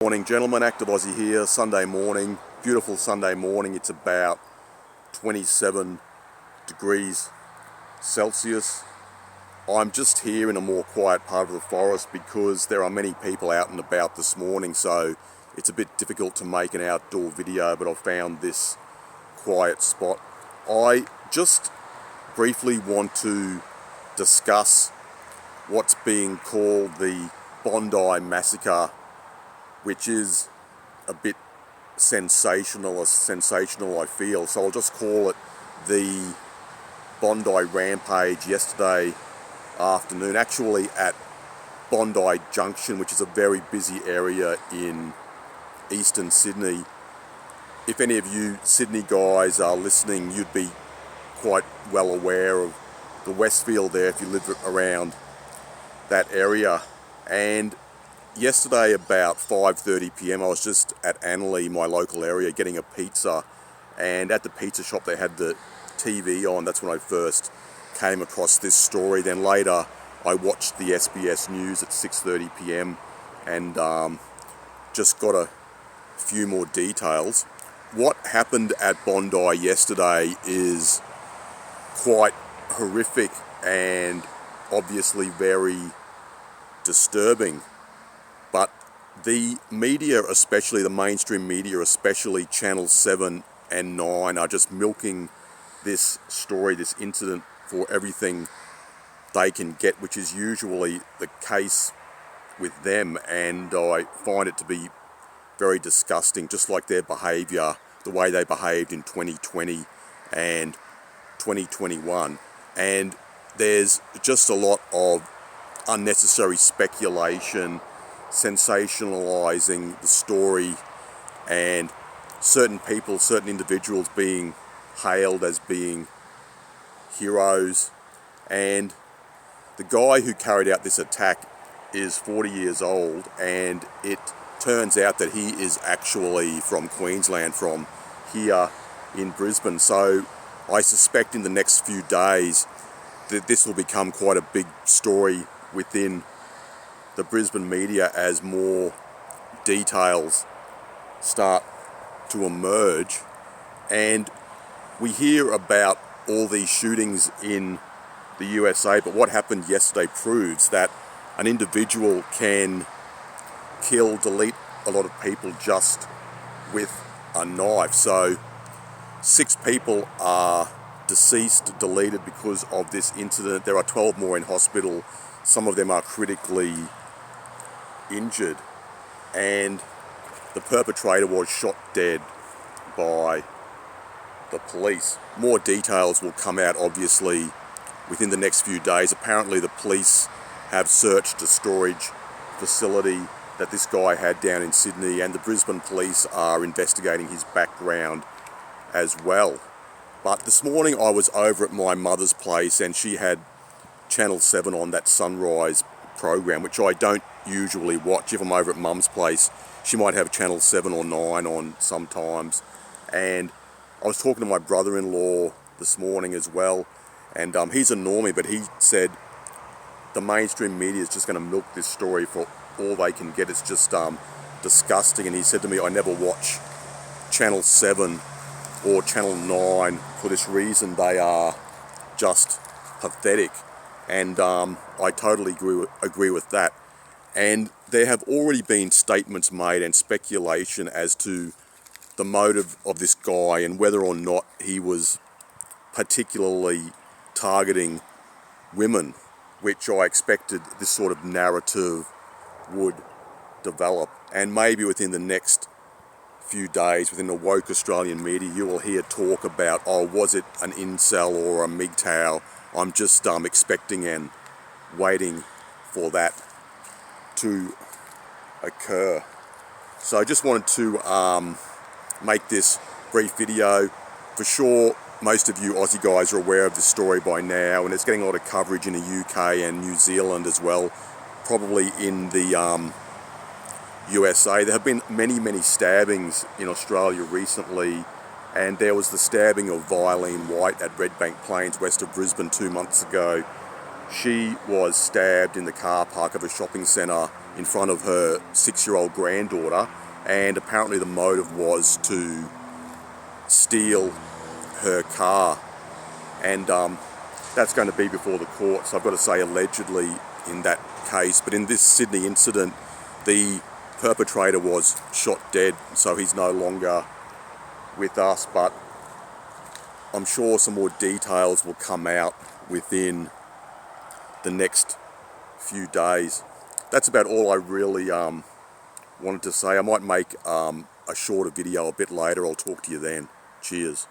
Morning gentlemen, Active Aussie here, Sunday morning, beautiful Sunday morning. It's about 27 degrees Celsius. I'm just here in a more quiet part of the forest because there are many people out and about this morning, so it's a bit difficult to make an outdoor video, but I've found this quiet spot. I just briefly want to discuss what's being called the Bondi massacre, which is a bit sensational I feel. So I'll just call it the Bondi rampage yesterday afternoon, actually at Bondi Junction, which is a very busy area in eastern Sydney. If any of you Sydney guys are listening, you'd be quite well aware of the Westfield there if you live around that area. And yesterday about 5:30 p.m. I was just at Annerley, my local area, getting a pizza, and at the pizza shop they had the TV on. That's when I first came across this story. Then later I watched the SBS News at 6:30 p.m. and just got a few more details. What happened at Bondi yesterday is quite horrific and obviously very disturbing. But the media, especially the mainstream media, especially Channel 7 and 9, are just milking this story, this incident, for everything they can get, which is usually the case with them. And I find it to be very disgusting, just like their behaviour, the way they behaved in 2020 and 2021. And there's just a lot of unnecessary speculation, sensationalizing the story, and certain people, certain individuals being hailed as being heroes. And the guy who carried out this attack is 40 years old, and it turns out that he is actually from Queensland, from here in Brisbane. So I suspect in the next few days that this will become quite a big story within the Brisbane media as more details start to emerge. And we hear about all these shootings in the USA, but what happened yesterday proves that an individual can kill, delete a lot of people just with a knife. So 6 people are deceased, deleted because of this incident. There are 12 more in hospital. Some of them are critically injured, and the perpetrator was shot dead by the police. More details will come out obviously within the next few days. Apparently the police have searched a storage facility that this guy had down in Sydney, and the Brisbane police are investigating his background as well. But this morning I was over at my mother's place, and she had Channel 7 on, that sunrise program, which I don't usually watch. If I'm over at mum's place, she might have Channel 7 or 9 on sometimes. And I was talking to my brother-in-law this morning as well, and he's a normie, but he said the mainstream media is just going to milk this story for all they can get. It's just disgusting. And he said to me, I never watch Channel 7 or Channel 9 for this reason. They are just pathetic. And I totally agree with that. And there have already been statements made and speculation as to the motive of this guy and whether or not he was particularly targeting women, which I expected this sort of narrative would develop. And maybe within the next few days, within the woke Australian media, you will hear talk about, oh, was it an incel or a MGTOW? I'm just expecting and waiting for that to occur. So I just wanted to make this brief video. For sure, most of you Aussie guys are aware of this story by now, and it's getting a lot of coverage in the UK and New Zealand as well, probably in the USA. There have been many stabbings in Australia recently, and there was the stabbing of Violene White at Redbank Plains, west of Brisbane, 2 months ago. She was stabbed in the car park of a shopping centre in front of her 6-year-old granddaughter, and apparently the motive was to steal her car, and that's going to be before the courts. I've got to say allegedly in that case, but in this Sydney incident, the perpetrator was shot dead, so he's no longer with us, but I'm sure some more details will come out within the next few days. That's about all I really wanted to say. I might make a shorter video a bit later. I'll talk to you then. Cheers.